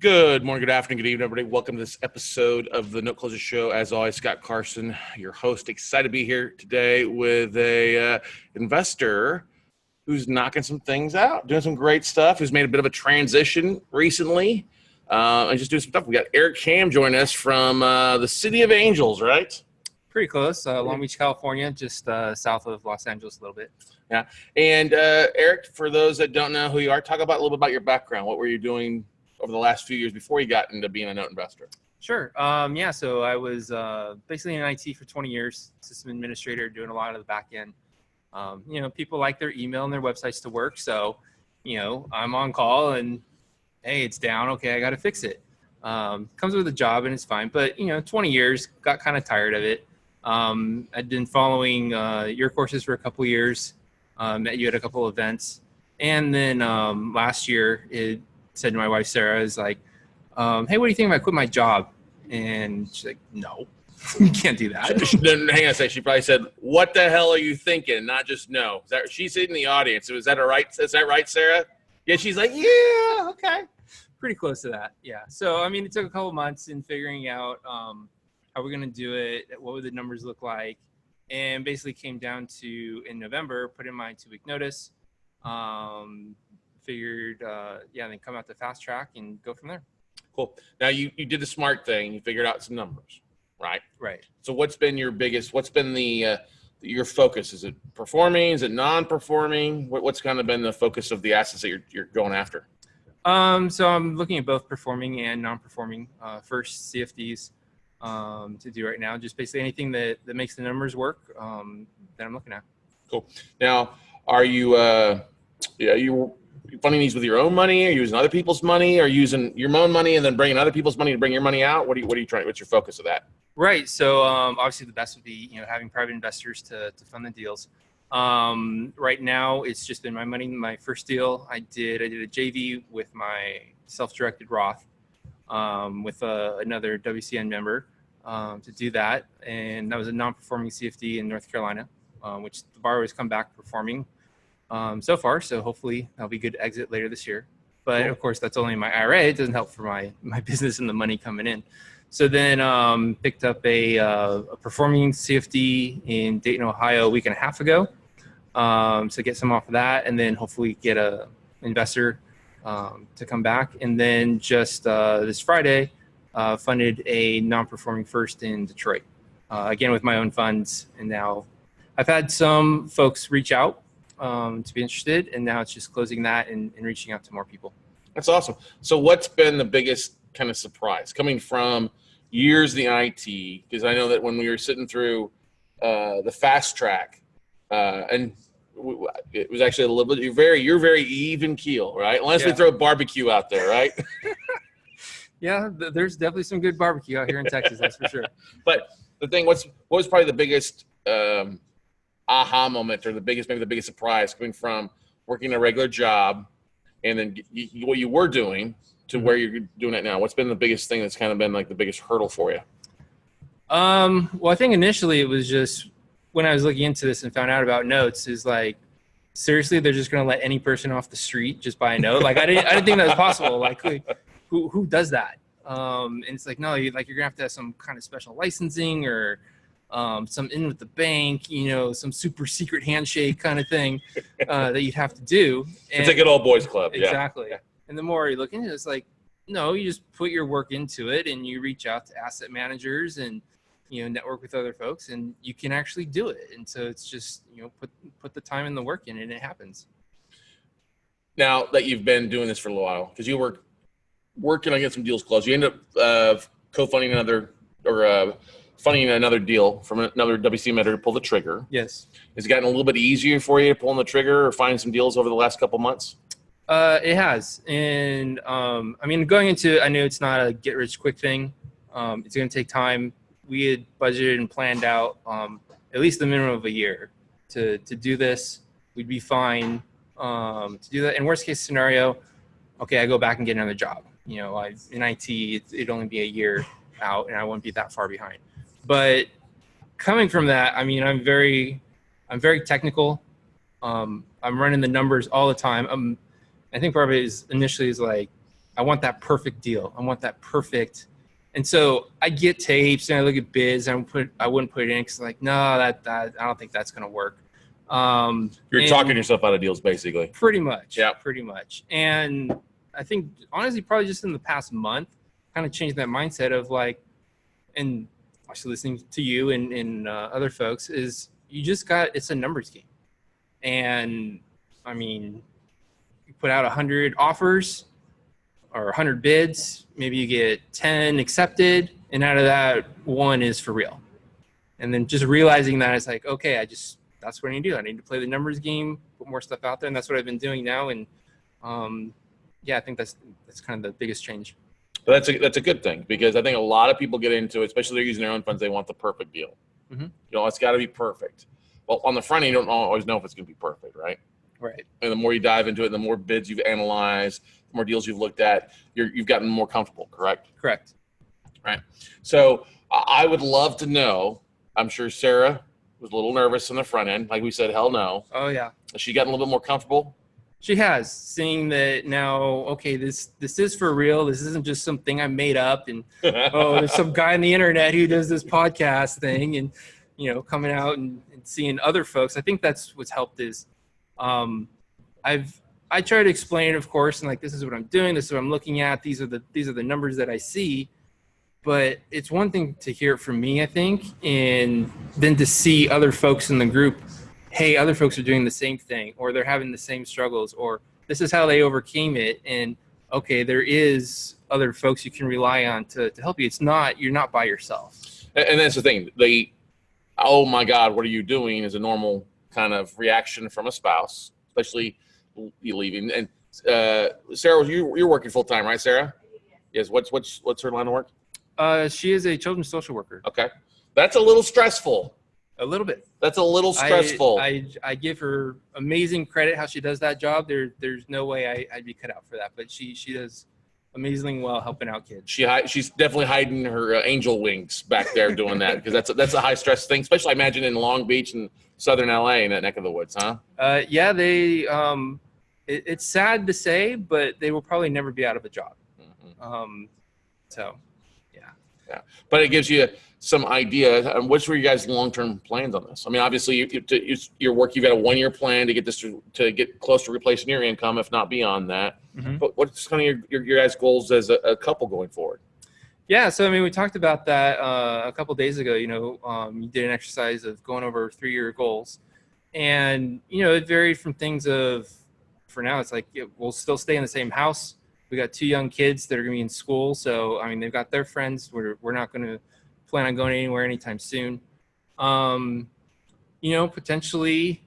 Good morning, good afternoon, good evening, everybody. Welcome to this episode of the Note Closer Show. As always, Scott Carson, your host. Excited to be here today with a investor who's knocking some things out, doing some great stuff, who's made a bit of a transition recently, and just doing some stuff. We got Eric Ham joining us from the City of Angels, right? Pretty close, Long Beach, California, just south of Los Angeles a little bit. Yeah. And Eric, for those that don't know who you are, talk about a little bit about your background. What were you doing over the last few years before you got into being a note investor? Sure. So I was basically in IT for 20 years, system administrator, doing a lot of the back end. People like their email and their websites to work. So, I'm on call and, hey, it's down. Okay, I got to fix it. Comes with a job and it's fine. But, 20 years, got kind of tired of it. I'd been following your courses for a couple of years, met you at a couple of events. And then last year, it said to my wife, Sarah, is like, hey, what do you think if I quit my job? And she's like, no, you can't do that. Hang on a second. She probably said, what the hell are you thinking? Not just no. She's in the audience. Is that right, Sarah? Yeah, she's like, yeah, okay. Pretty close to that, yeah. So, it took a couple months in figuring out how we're going to do it, what would the numbers look like, and basically came down to, in November, put in my 2-week notice, figured, then come out to fast track and go from there. Cool. Now you did the smart thing. You figured out some numbers, right? Right. So what's been your your focus? Is it performing? Is it non-performing? What's kind of been the focus of the assets that you're going after? So I'm looking at both performing and non-performing, first CFDs to do right now. Just basically anything that makes the numbers work that I'm looking at. Cool. Now, are you funding these with your own money? Are you using other people's money? Are you using your own money and then bringing other people's money to bring your money out? What are you trying? What's your focus of that? Right. So obviously the best would be having private investors to fund the deals. Right now it's just been my money. My first deal I did a JV with my self-directed Roth with another WCN member to do that, and that was a non-performing CFD in North Carolina, which the borrowers come back performing so far. So hopefully that'll be a good exit later this year. But cool. Of course, that's only my IRA. It doesn't help for my business and the money coming in. So then picked up a performing CFD in Dayton, Ohio a week and a half ago. So get some off of that, and then hopefully get a investor to come back. And then just this Friday, funded a non-performing first in Detroit, again with my own funds. And now I've had some folks reach out to be interested, and now it's just closing that and reaching out to more people. That's awesome. So what's been the biggest kind of surprise coming from years in the IT? Because I know that when we were sitting through the fast track, and it was actually a little bit, you're very even keel, right? Unless we throw barbecue out there, right? Yeah, there's definitely some good barbecue out here in Texas, that's for sure. But the thing, what was probably the biggest aha moment, or maybe the biggest surprise coming from working a regular job and then what you were doing to where you're doing it now? What's been the biggest thing that's kind of been like the biggest hurdle for you? Well, I think initially it was just when I was looking into this and found out about notes, is like, seriously, they're just going to let any person off the street just buy a note? Like, I didn't think that was possible. Like, who does that? And it's like, no, you're going to have some kind of special licensing or some in with the bank, some super secret handshake kind of thing that you'd have to do. And it's like an all boys club. Exactly. Yeah. And the more you look into it, it's like, no, you just put your work into it and you reach out to asset managers and, network with other folks, and you can actually do it. And so it's just, put the time and the work in, and it happens. Now that you've been doing this for a little while, because you were working on getting some deals closed, you end up co-funding funding another deal from another WC member to pull the trigger. Yes. Has it gotten a little bit easier for you pulling the trigger or finding some deals over the last couple months? It has. And going into, I know it's not a get rich quick thing. It's going to take time. We had budgeted and planned out at least the minimum of a year to do this. We'd be fine to do that. In worst case scenario, okay, I go back and get another job. In IT, it'd only be a year out, and I wouldn't be that far behind. But coming from that, I'm very technical. I'm running the numbers all the time. I think part of it is initially is like, I want that perfect deal. I want that perfect. And so I get tapes and I look at bids. And I wouldn't put it in because like, no, that I don't think that's going to work. You're talking yourself out of deals, basically. Pretty much. Yeah. Pretty much. And I think honestly, probably just in the past month, kind of changed that mindset of like, and actually listening to you and other folks is you just it's a numbers game. And I mean, you put out 100 offers or 100 bids, maybe you get 10 accepted, and out of that, 1 is for real. And then just realizing that it's like, okay, that's what I need to do. I need to play the numbers game, put more stuff out there, and that's what I've been doing now. And yeah, I think that's kind of the biggest change. But that's a good thing, because I think a lot of people get into it, especially they're using their own funds. They want the perfect deal. Mm-hmm. You know, it's got to be perfect. Well, on the front end, you don't always know if it's going to be perfect, right? Right. And the more you dive into it, the more bids you've analyzed, the more deals you've looked at, you've gotten more comfortable, correct? Correct. Right. So I would love to know, I'm sure Sarah was a little nervous on the front end. Like we said, hell no. Oh, yeah. Has she gotten a little bit more comfortable? She has, seeing that now, okay, this is for real. This isn't just something I made up. And, oh, there's some guy on the internet who does this podcast thing and, you know, coming out and seeing other folks. I think that's what's helped is I try to explain it, of course, and like, this is what I'm doing. This is what I'm looking at. These are the numbers that I see. But it's one thing to hear it from me, I think, and then to see other folks in the group, hey, other folks are doing the same thing, or they're having the same struggles, or this is how they overcame it. And okay, there is other folks you can rely on to help you. You're not by yourself. And that's the thing. Oh my God, what are you doing is a normal kind of reaction from a spouse, especially you leaving. And Sarah, you're working full time, right, Sarah? Yes. What's her line of work? She is a children's social worker. Okay. That's a little stressful. A little bit. That's a little stressful. I give her amazing credit how she does that job. There's no way I'd be cut out for that, but she does amazingly well helping out kids. She's definitely hiding her angel wings back there doing that, because that's a high stress thing, especially I imagine in Long Beach and Southern LA in that neck of the woods, huh? Yeah, they it's sad to say, but they will probably never be out of a job. Mm-hmm. So. Yeah, but it gives you some idea. Which were you guys' long-term plans on this? I mean, obviously, your work, you've got a 1-year plan to get this to get close to replacing your income, if not beyond that. Mm-hmm. But what's kind of your guys' goals as a couple going forward? Yeah, so I mean, we talked about that a couple of days ago. You know, you did an exercise of going over 3-year goals, and you know, it varied from things of, for now, it's like we'll still stay in the same house. We got 2 young kids that are going to be in school. So, I mean, they've got their friends. We're not going to plan on going anywhere anytime soon. You know, potentially,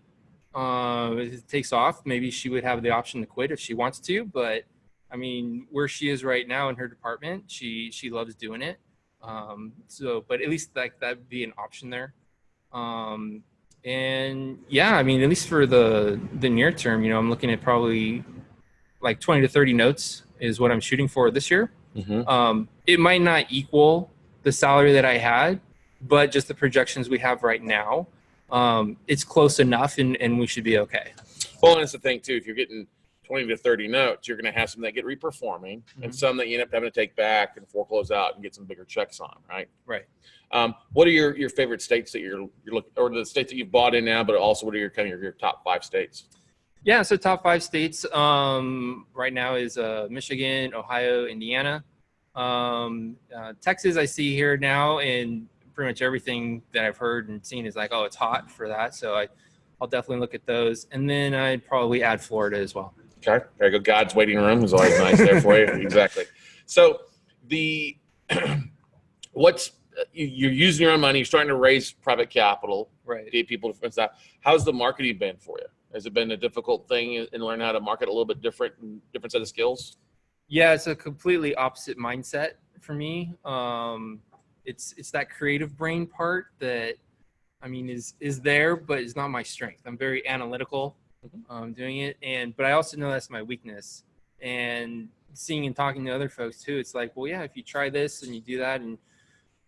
if it takes off, maybe she would have the option to quit if she wants to. But, I mean, where she is right now in her department, she loves doing it. But at least like that'd be an option there. And, yeah, I mean, at least for the near term, you know, I'm looking at probably like 20 to 30 notes is what I'm shooting for this year. Mm-hmm. It might not equal the salary that I had, but just the projections we have right now, it's close enough and we should be okay. Well, and that's the thing too, if you're getting 20 to 30 notes, you're going to have some that get reperforming, mm-hmm. and some that you end up having to take back and foreclose out and get some bigger checks on, right? Right. What are your favorite states that you're looking, or the states that you've bought in now, but also what are your top 5 states? Yeah, so top 5 states right now is Michigan, Ohio, Indiana. Texas I see here now, and pretty much everything that I've heard and seen is like, oh, it's hot for that. So I'll definitely look at those. And then I'd probably add Florida as well. Okay, there you go. God's waiting room is always nice there for you. Exactly. So you're using your own money, you're starting to raise private capital, right? To get people to fence that. How's the marketing been for you? Has it been a difficult thing in learning how to market a little bit different set of skills? Yeah, it's a completely opposite mindset for me. It's that creative brain part that, I mean, is there, but it's not my strength. I'm very analytical doing it, but I also know that's my weakness. And seeing and talking to other folks too, it's like, well, yeah, if you try this and you do that and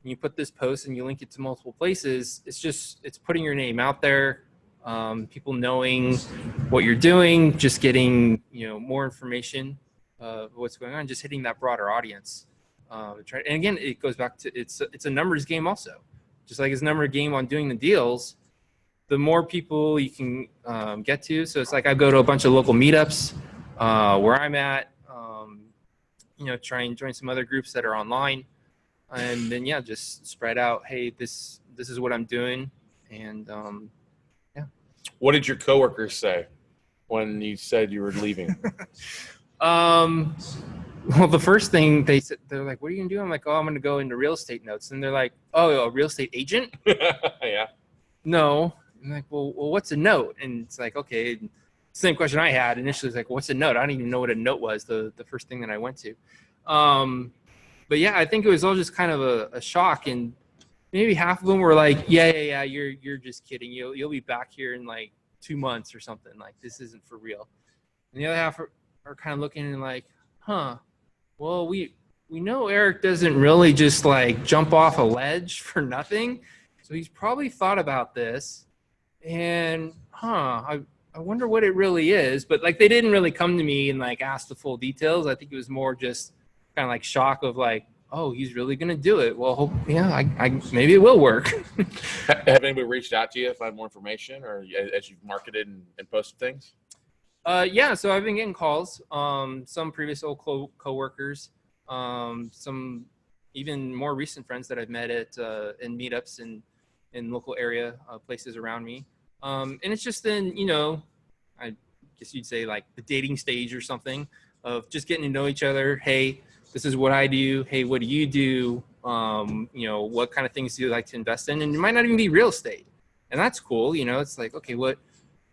you put this post and you link it to multiple places, it's putting your name out there. People knowing what you're doing, just getting, you know, more information what's going on, just hitting that broader audience. And again, it goes back to it's a numbers game also. Just like it's a number game on doing the deals, the more people you can get to. So it's like I go to a bunch of local meetups where I'm at, try and join some other groups that are online. And then, yeah, just spread out, hey, this is what I'm doing. And, yeah. What did your coworkers say when you said you were leaving? Well, the first thing they said, they're like, what are you going to do? I'm like, oh, I'm going to go into real estate notes. And they're like, oh, a real estate agent? Yeah. No. I'm like, well, what's a note? And it's like, okay, same question I had initially. It's like, what's a note? I don't even know what a note was, the first thing that I went to. But yeah, I think it was all just kind of a shock, and maybe half of them were like, yeah, you're just kidding. You'll be back here in like 2 months or something. Like, this isn't for real. And the other half are kind of looking and like, well, we know Eric doesn't really just like jump off a ledge for nothing. So he's probably thought about this, and I wonder what it really is. But like, they didn't really come to me and like ask the full details. I think it was more just kind of like shock of like, oh, he's really going to do it. Well, I maybe it will work. Have anybody reached out to you to find more information, or as you've marketed and posted things? Yeah, so I've been getting calls, some previous old coworkers, some even more recent friends that I've met at in meetups in local area places around me. And it's just in, I guess you'd say like the dating stage or something of just getting to know each other. Hey, this is what I do. Hey, what do you do? What kind of things do you like to invest in? And it might not even be real estate. And that's cool. It's like, okay, what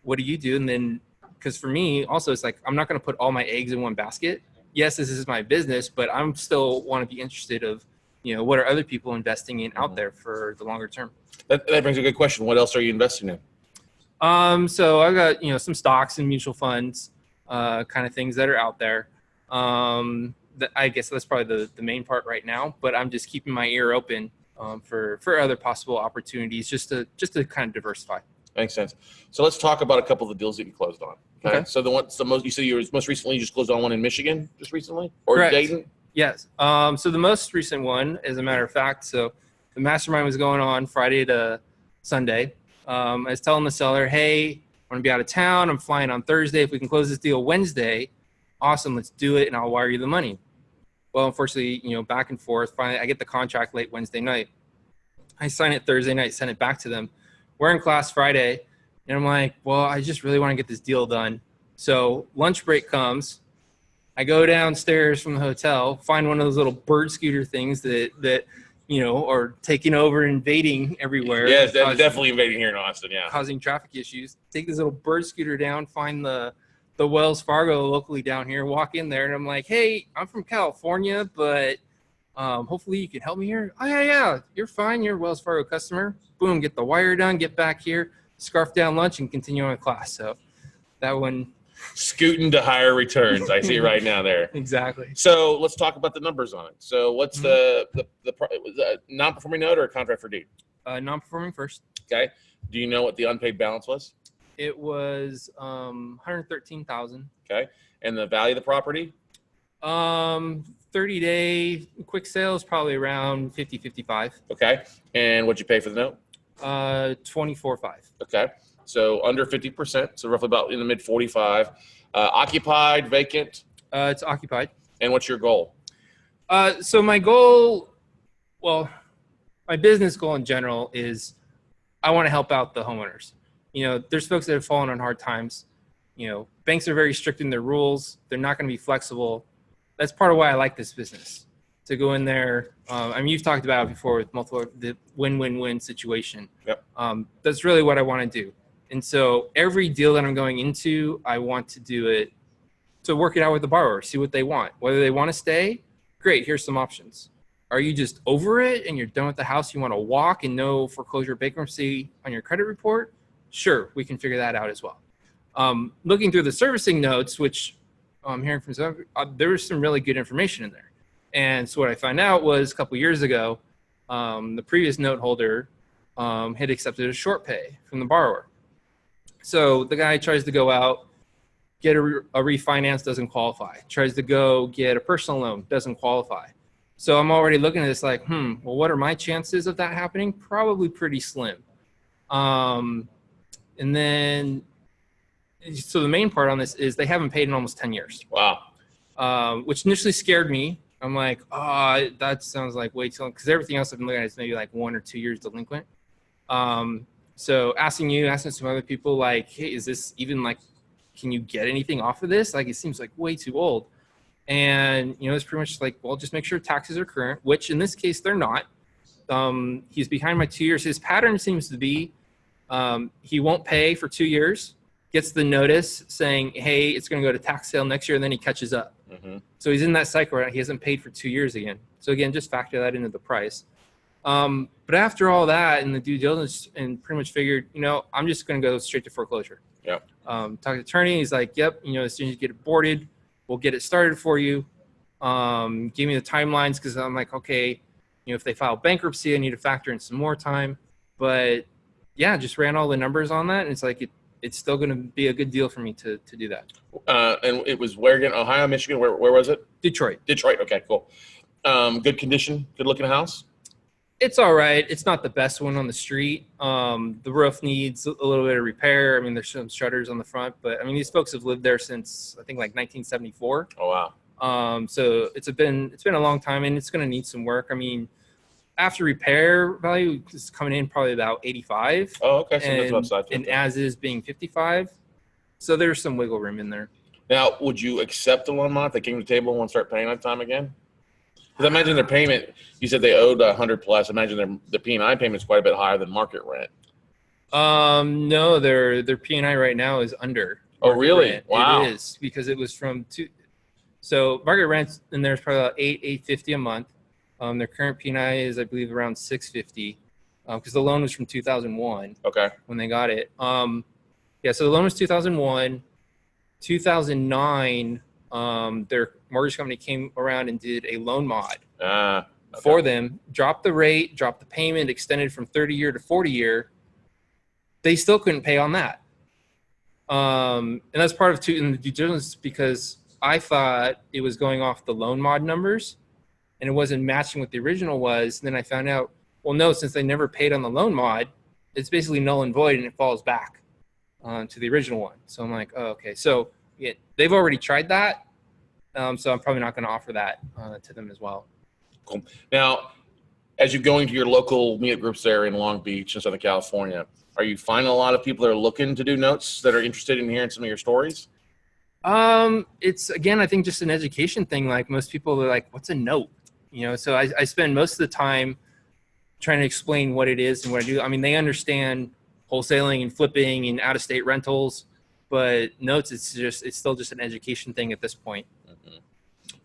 do you do? And then, because for me also, it's like, I'm not going to put all my eggs in one basket. Yes, this is my business, but I'm still want to be interested of, what are other people investing in out there for the longer term? That brings a good question. What else are you investing in? So I've got, some stocks and mutual funds, kind of things that are out there. I guess that's probably the main part right now, but I'm just keeping my ear open for other possible opportunities just to kind of diversify. Makes sense. So let's talk about a couple of the deals that you closed on. Okay. So you said you most recently just closed on one in Michigan just recently, or Correct. Dayton? Yes. So the most recent one, as a matter of fact, so the Mastermind was going on Friday to Sunday. I was telling the seller, hey, I'm going to be out of town. I'm flying on Thursday. If we can close this deal Wednesday, awesome, let's do it, and I'll wire you the money. Well, unfortunately, back and forth. Finally, I get the contract late Wednesday night. I sign it Thursday night, send it back to them. We're in class Friday, and I'm like, well, I just really want to get this deal done. So lunch break comes. I go downstairs from the hotel, find one of those little bird scooter things that are taking over, invading everywhere. Yes, definitely invading here in Austin, yeah. Causing traffic issues. Take this little bird scooter down, find the Wells Fargo locally down here, walk in there, and I'm like, hey, I'm from California, but hopefully you can help me here. Oh, yeah, you're fine. You're a Wells Fargo customer. Boom, get the wire done, get back here, scarf down lunch, and continue on with class. So that one. Scooting to higher returns. I see right now there. Exactly. So let's talk about the numbers on it. So what's the non-performing note or a contract for deed? Non-performing first. Okay. Do you know what the unpaid balance was? It was $113,000. Okay. And the value of the property? 30-day quick sales, probably around 50-55. Okay. And what'd you pay for the note? $24,500. Okay. So under 50%. So roughly about in the mid 45. Occupied, vacant? It's occupied. And what's your goal? So my goal, my business goal in general is I want to help out the homeowners. There's folks that have fallen on hard times. Banks are very strict in their rules. They're not going to be flexible. That's part of why I like this business, to go in there. You've talked about it before with the win-win-win situation. Yep. That's really what I want to do. And so every deal that I'm going into, I want to do it to work it out with the borrower, see what they want. Whether they want to stay, great, here's some options. Are you just over it and you're done with the house, you want to walk and no foreclosure bankruptcy on your credit report? Sure, we can figure that out as well. Looking through the servicing notes, which I'm hearing from some, there was some really good information in there. And so what I found out was a couple years ago, the previous note holder had accepted a short pay from the borrower. So the guy tries to go out, get a refinance, doesn't qualify. Tries to go get a personal loan, doesn't qualify. So I'm already looking at this like, well, what are my chances of that happening? Probably pretty slim. And then, so the main part on this is they haven't paid in almost 10 years. Wow. Which initially scared me. I'm like, oh, that sounds like way too long, because everything else I've been looking at is maybe like 1 or 2 years delinquent. So asking some other people, like, hey, is this even like, can you get anything off of this? Like, it seems like way too old. And, it's pretty much like, well, just make sure taxes are current, which in this case, they're not. He's behind by 2 years. His pattern seems to be he won't pay for 2 years, gets the notice saying, hey, it's going to go to tax sale next year, and then he catches up. So he's in that cycle right? He hasn't paid for 2 years again. So again, just factor that into the price. But after all that and the due diligence, and pretty much figured, I'm just going to go straight to foreclosure. Yeah. Talk to the attorney. He's like, yep, as soon as you get it boarded, we'll get it started for you. Give me the timelines, because I'm like, okay, if they file bankruptcy, I need to factor in some more time. But yeah, just ran all the numbers on that, and it's like it's still going to be a good deal for me to do that. And it was where again? Ohio, Michigan? Where was it? Detroit. Okay, cool. Good condition, good looking house? It's all right. It's not the best one on the street. The roof needs a little bit of repair. I mean, there's some shutters on the front, but I mean, these folks have lived there since I think like 1974. Oh wow. So it's been a long time, and it's going to need some work. I mean, after repair value is coming in probably about 85. Oh, okay. So that's upside. And as is being 55. So there's some wiggle room in there. Now, would you accept a loan mod if they came to the table and want to start paying on time again? Because I imagine their payment, you said they owed 100 plus. I imagine the P&I payment is quite a bit higher than market rent. No, their P&I right now is under. Oh, really? Rent. Wow. It is, because it was from so market rent in there is probably about $850 a month. Their current P&I is, I believe, around $650, because the loan was from 2001. Okay. When they got it. Yeah, so the loan was 2001. 2009, their mortgage company came around and did a loan mod for them, dropped the rate, dropped the payment, extended from 30-year to 40-year. They still couldn't pay on that. And that's part of in the due diligence, because I thought it was going off the loan mod numbers and it wasn't matching what the original was. And then I found out, well, no, since they never paid on the loan mod, it's basically null and void, and it falls back to the original one. So I'm like, oh, okay. So yeah, they've already tried that. So I'm probably not going to offer that to them as well. Cool. Now, as you're going to your local meetup groups there in Long Beach and Southern California, are you finding a lot of people that are looking to do notes that are interested in hearing some of your stories? It's, again, I think just an education thing. Like, most people are like, what's a note? So I spend most of the time trying to explain what it is and what I do. I mean, they understand wholesaling and flipping and out-of-state rentals, but notes, it's still just an education thing at this point. Mm-hmm.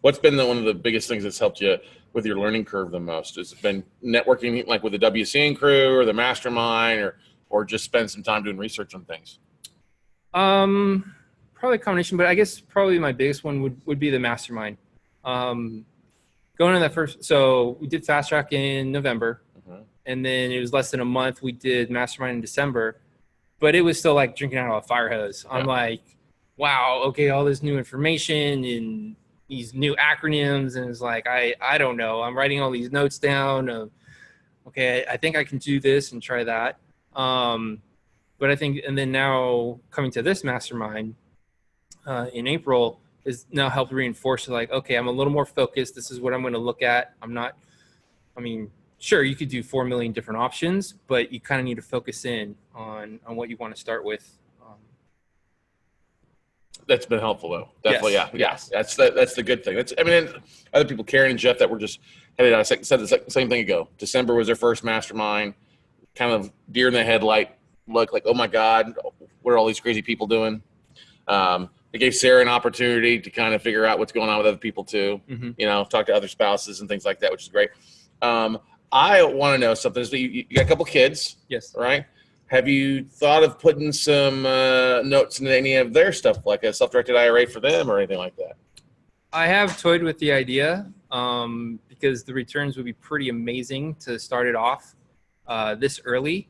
What's been one of the biggest things that's helped you with your learning curve the most? Has it been networking, like with the WCN crew or the Mastermind, or just spend some time doing research on things? Probably a combination, but I guess probably my biggest one would be the Mastermind. Going on that first, so we did Fast Track in November, and then it was less than a month. We did Mastermind in December, but it was still like drinking out of a fire hose. I'm like, wow, okay, all this new information and these new acronyms, and it's like, I don't know. I'm writing all these notes down of, okay, I think I can do this and try that. But I think, and then now coming to this Mastermind in April is now helped reinforce, like, okay, I'm a little more focused. This is what I'm going to look at. Sure, you could do 4 million different options, but you kind of need to focus in on what you want to start with. That's been helpful, though. Definitely, yes. Yeah. That's the good thing. Other people, Karen and Jeff, that were just headed out, said the same thing ago. December was their first Mastermind, kind of deer in the headlight look, like, oh my God, what are all these crazy people doing? It gave Sarah an opportunity to kind of figure out what's going on with other people too. Mm-hmm. Talk to other spouses and things like that, which is great. I want to know something. So you got a couple kids, yes, right? Have you thought of putting some notes into any of their stuff, like a self-directed IRA for them or anything like that? I have toyed with the idea because the returns would be pretty amazing to start it off this early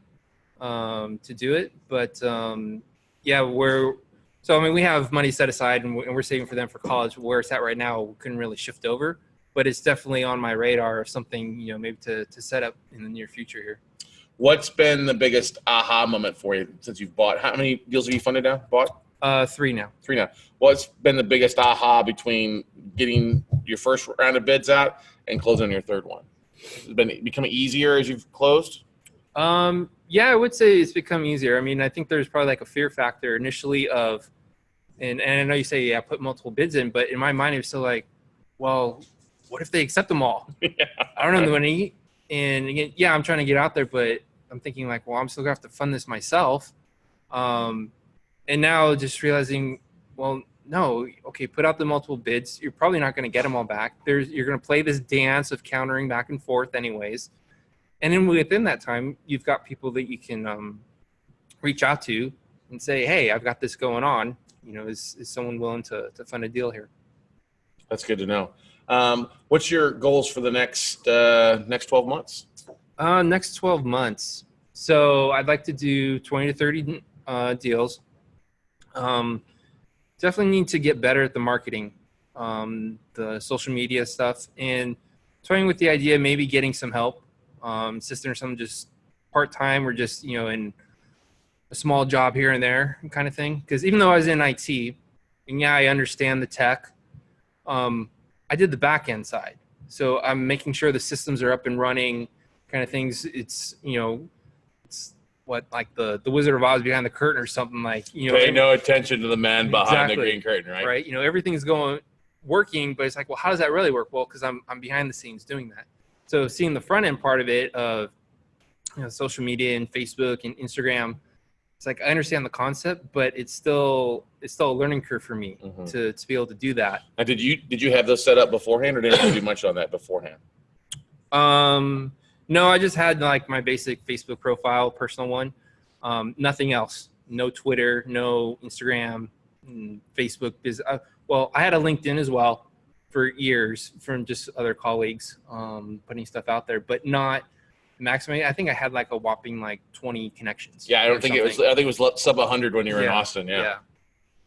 to do it. But yeah, So, I mean, we have money set aside and we're saving for them for college. Where it's at right now, we couldn't really shift over, but it's definitely on my radar of something, maybe to set up in the near future here. What's been the biggest aha moment for you since you've bought? How many deals have you funded now? Bought? 3 now. 3 now. What's been the biggest aha between getting your first round of bids out and closing on your third one? Has it becoming easier as you've closed? Yeah, I would say it's become easier. I mean, I think there's probably like a fear factor initially of, and I know you say, yeah, put multiple bids in, but in my mind, it was still like, well, what if they accept them all? Yeah. I don't know the money. And again, yeah, I'm trying to get out there, but I'm thinking like, well, I'm still gonna have to fund this myself. And now just realizing, well, no, okay, put out the multiple bids. You're probably not going to get them all back. You're going to play this dance of countering back and forth anyways. And then within that time, you've got people that you can reach out to and say, hey, I've got this going on. Is someone willing to fund a deal here? That's good to know. What's your goals for the next 12 months? Next 12 months. So I'd like to do 20 to 30 deals. Definitely need to get better at the marketing, the social media stuff, and toying with the idea of maybe getting some help, assistant or something, just part-time or just, in a small job here and there kind of thing. Because even though I was in IT, and yeah, I understand the tech, I did the back end side. So I'm making sure the systems are up and running kind of things. It's, it's what, like the Wizard of Oz behind the curtain or something, like, Pay no attention to the man behind the green curtain, right? Right. Everything's working, but it's like, well, how does that really work? Well, because I'm behind the scenes doing that. So seeing the front end part of it of, social media and Facebook and Instagram, it's like I understand the concept, but it's still a learning curve for me to be able to do that. Now, did you have those set up beforehand, or didn't you do much on that beforehand? No, I just had like my basic Facebook profile, personal one. Nothing else. No Twitter, no Instagram, Facebook. Well, I had a LinkedIn as well for years from just other colleagues putting stuff out there, but not maximum. I think I had like a whopping like 20 connections. Yeah, I think it was sub 100 when you were in Austin. Yeah.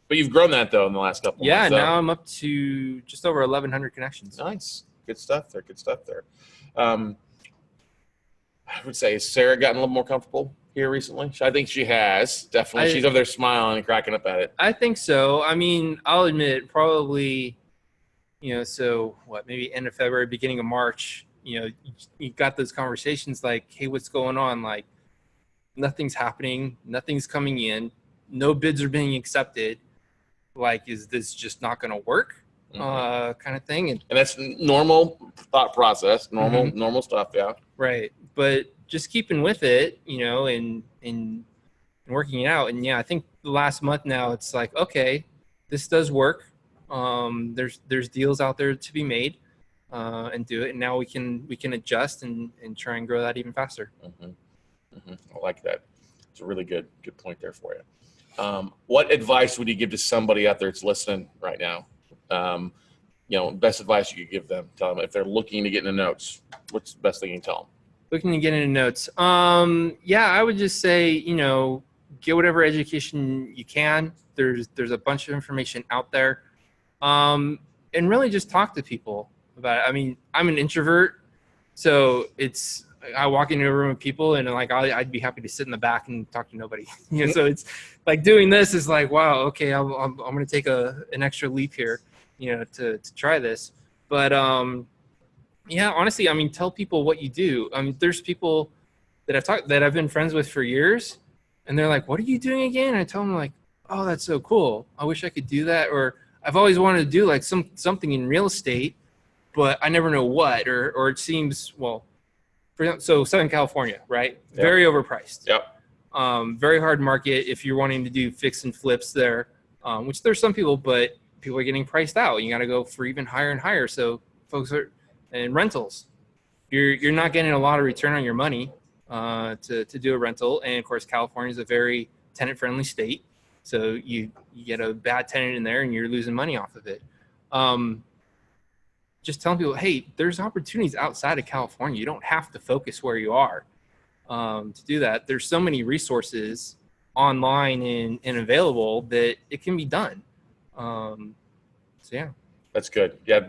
But you've grown that though in the last couple of months. Yeah, now I'm up to just over 1,100 connections. Nice. Good stuff there. I would say, has Sarah gotten a little more comfortable here recently? I think she has, definitely. She's over there smiling and cracking up at it. I think so. I mean, I'll admit, probably, so what, maybe end of February, beginning of March, you got those conversations like, hey, what's going on? Like, nothing's happening. Nothing's coming in. No bids are being accepted. Like, is this just not going to work? Kind of thing. And that's normal thought process, normal stuff. Yeah. Right. But just keeping with it, and working it out. And yeah, I think the last month now it's like, okay, this does work. There's deals out there to be made, and do it. And now we can adjust and try and grow that even faster. I like that. It's a really good point there for you. What advice would you give to somebody out there that's listening right now? Best advice you could give them. Tell them if they're looking to get into notes, what's the best thing you can tell them? Looking to get into notes. Yeah, I would just say, get whatever education you can. There's a bunch of information out there. And really just talk to people about it. I mean, I'm an introvert, so I walk into a room of people and like I'd be happy to sit in the back and talk to nobody. So it's like doing this is like, wow, okay, I'm going to take an extra leap here, to try this. But yeah, honestly, I mean, tell people what you do. I mean, there's people that I've been friends with for years, and they're like, "What are you doing again?" And I tell them like, "Oh, that's so cool. I wish I could do that." Or I've always wanted to do like something in real estate, but I never know what. Or it seems so Southern California, right? Yep. Very overpriced. Yep. Very hard market if you're wanting to do fix and flips there, which there's some people, but people are getting priced out. You got to go for even higher and higher. So folks are. And rentals, you're not getting a lot of return on your money to do a rental. And of course, California is a very tenant-friendly state, so you get a bad tenant in there and you're losing money off of it. Just telling people, hey, there's opportunities outside of California. You don't have to focus where you are to do that. There's so many resources online and available that it can be done. So yeah. That's good. Yeah,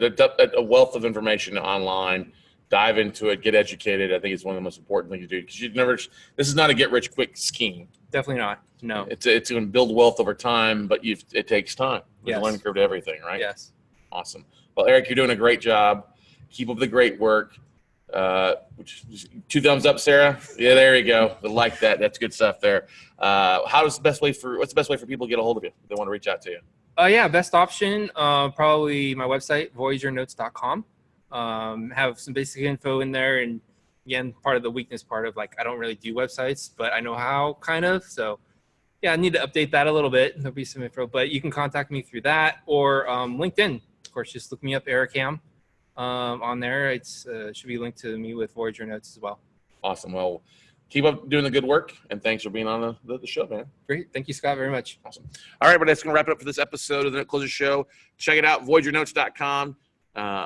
a wealth of information online. Dive into it, get educated. I think it's one of the most important things to do because this is not a get rich quick scheme. Definitely not. No. It's going to build wealth over time, but it takes time. There's a learning curve to everything, right? Yes. Awesome. Well, Eric, you're doing a great job. Keep up the great work. Which 2 thumbs up, Sarah. Yeah, there you go. I like that. That's good stuff there. What's the best way for people to get a hold of you if they want to reach out to you? Yeah, best option, probably my website, voyagernotes.com. Have some basic info in there. And again, part of the weakness part of like, I don't really do websites, but I know how kind of. So yeah, I need to update that a little bit. There'll be some info, but you can contact me through that or LinkedIn. Of course, just look me up, Eric Ham. On there, it's should be linked to me with Voyager Notes as well. Awesome. Well, keep up doing the good work, and thanks for being on the show, man. Great. Thank you, Scott, very much. Awesome. All right, but that's going to wrap it up for this episode of the Note Closer Show. Check it out, voyagernotes.com,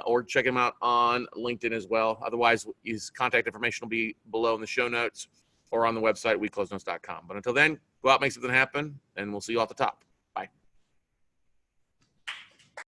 or check him out on LinkedIn as well. Otherwise, his contact information will be below in the show notes or on the website, weclosenotes.com. But until then, go out, make something happen, and we'll see you at the top.